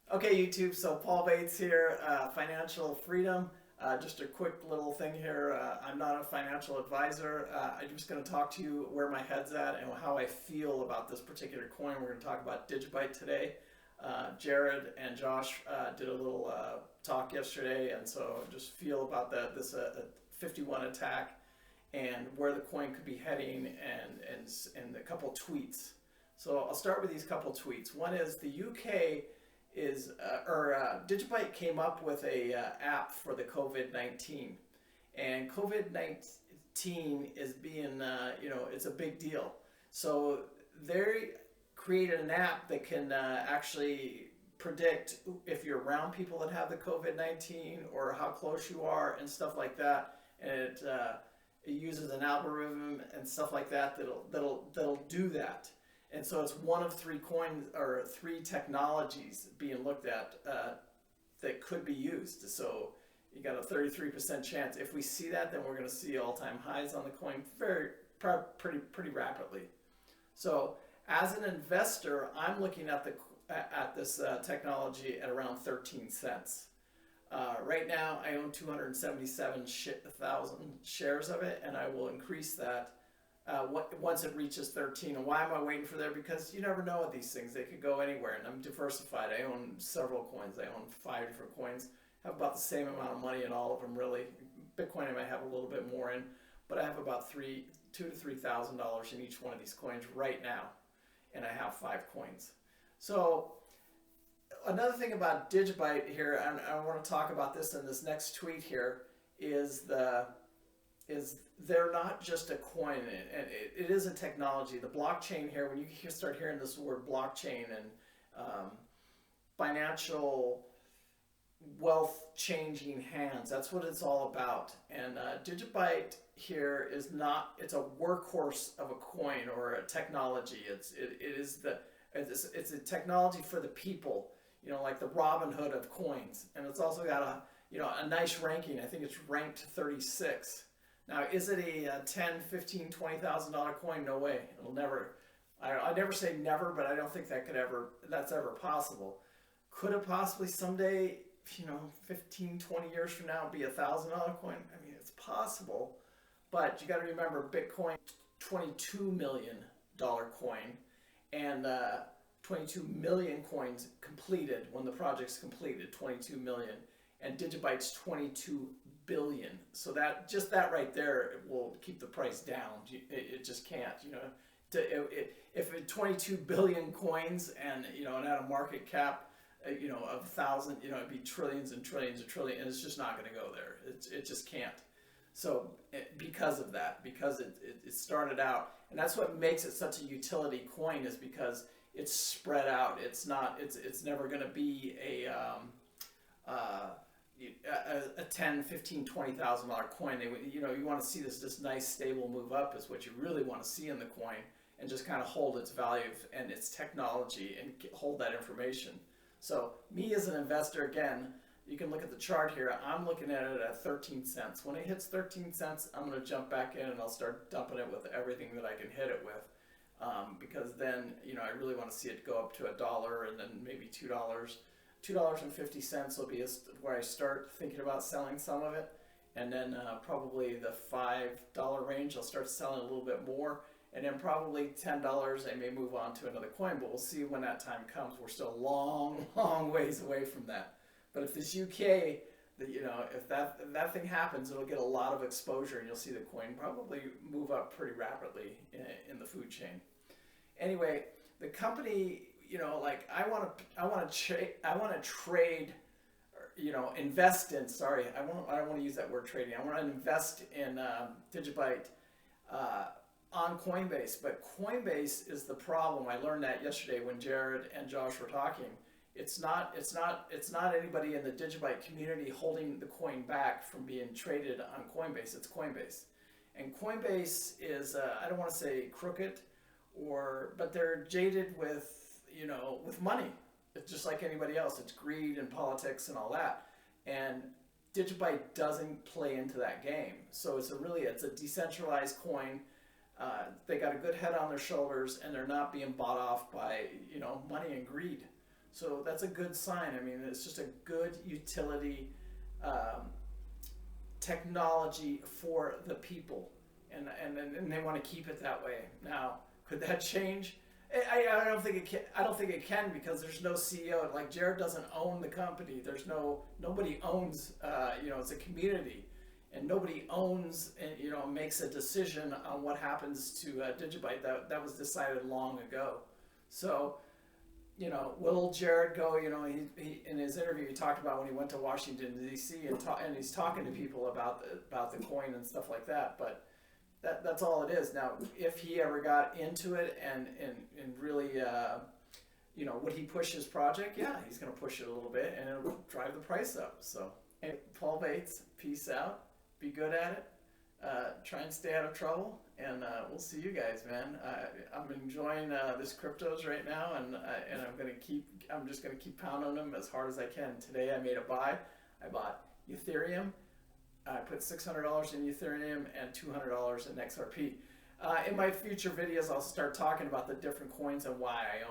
Okay, YouTube. So Paul Bates here, financial freedom. Just a quick little thing here. I'm not a financial advisor. I'm just going to talk to you where my head's at and how I feel about this particular coin. We're going to talk about DigiByte today. Jared and Josh did a little talk yesterday, and so just feel about this 51 attack and where the coin could be heading, and a couple tweets. So I'll start with these couple tweets. One is the UK DigiByte came up with a app for the COVID-19, and COVID-19 is being it's a big deal. So they created an app that can actually predict if you're around people that have the COVID-19 or how close you are and stuff like that, and it uses an algorithm and stuff like that that'll do that. And so it's one of three coins or three technologies being looked at that could be used. So you got a 33% chance. If we see that, then we're going to see all-time highs on the coin pretty rapidly. So as an investor, I'm looking at this technology at around 13 cents. Right now, I own 277,000 shares of it, and I will increase that once it reaches 13. And why am I waiting for there? Because you never know with these things. They could go anywhere, and I'm diversified. I own several coins. I own 5 different coins. I have about the same amount of money in all of them, really. Bitcoin I might have a little bit more in, but I have about $2,000 to $3,000 in each one of these coins right now, and I have 5 coins. So another thing about DigiByte here, and I want to talk about this in this next tweet here, is they're not just a coin, and it is a technology. The blockchain here, when you start hearing this word blockchain and financial wealth changing hands, that's what it's all about. And DigiByte here is not, it's a workhorse of a coin or a technology. It's a technology for the people, like the Robinhood of coins. And it's also got a nice ranking. I think it's ranked 36. Now, is it a $10,000, $15,000, $20,000 coin? No way. It'll never. I never say never, but I don't think that's ever possible. Could it possibly someday, 15, 20 years from now, be a $1,000 coin? I mean, it's possible, but you got to remember, Bitcoin, $22 million coin, and 22 million coins completed when the project's completed. 22 million, and DigiByte's 22 billion. So that right there will keep the price down. It just can't, if 22 billion coins and at a market cap of 1,000, it'd be trillions and trillions and trillions, and it's just not going to go there. It just can't. So because of that, because it started out, and that's what makes it such a utility coin, is because it's spread out. It's never going to be a $10,000, $15,000, $20,000 coin. You want to see this nice stable move up is what you really want to see in the coin, and just kind of hold its value and its technology and hold that information. So me as an investor, again, you can look at the chart here. I'm looking at it at 13 cents. When it hits 13 cents, I'm going to jump back in and I'll start dumping it with everything that I can hit it with. Because then, I really want to see it go up to $1 and then maybe $2. $2.50 will be where I start thinking about selling some of it. And then probably the $5 range, I'll start selling a little bit more. And then probably $10, I may move on to another coin, but we'll see when that time comes. We're still a long, long ways away from that. But if this UK, if that thing happens, it'll get a lot of exposure, and you'll see the coin probably move up pretty rapidly in the food chain. Anyway, the company, I want to trade, invest in. Sorry, I don't want to use that word trading. I want to invest in DigiByte on Coinbase, but Coinbase is the problem. I learned that yesterday when Jared and Josh were talking. It's not anybody in the DigiByte community holding the coin back from being traded on Coinbase. It's Coinbase, and Coinbase is I don't want to say crooked, but they're jaded with money. It's just like anybody else. It's greed and politics and all that, and DigiByte doesn't play into that game. So it's a decentralized coin. They got a good head on their shoulders, and they're not being bought off by money and greed. So that's a good sign. I mean, it's just a good utility technology for the people, and they want to keep it that way. Now, could that change? I don't think it can. I don't think it can, because there's no CEO. Like, Jared doesn't own the company. Nobody owns. It's a community, and nobody owns and makes a decision on what happens to DigiByte. That was decided long ago. So, will Jared go? He in his interview he talked about when he went to Washington D.C. and he's talking to people about the coin and stuff like that. But that's all it is. Now, if he ever got into it and really, would he push his project? Yeah, he's going to push it a little bit, and it'll drive the price up. So, hey, Paul Bates, peace out. Be good at it. Try and stay out of trouble, and we'll see you guys, man. I'm enjoying this cryptos right now, and I'm just gonna keep pounding them as hard as I can. Today I made a buy. I bought Ethereum. I put $600 in Ethereum and $200 in XRP. In my future videos, I'll start talking about the different coins and why I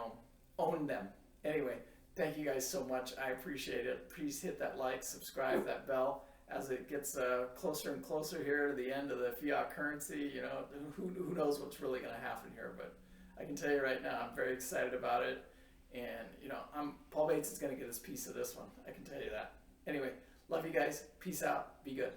own them. Anyway, thank you guys so much. I appreciate it. Please hit that like, subscribe, that bell. As it gets closer and closer here to the end of the fiat currency, who knows what's really going to happen here. But I can tell you right now, I'm very excited about it. And, Paul Bates is going to get his piece of this one. I can tell you that. Anyway, love you guys. Peace out. Be good.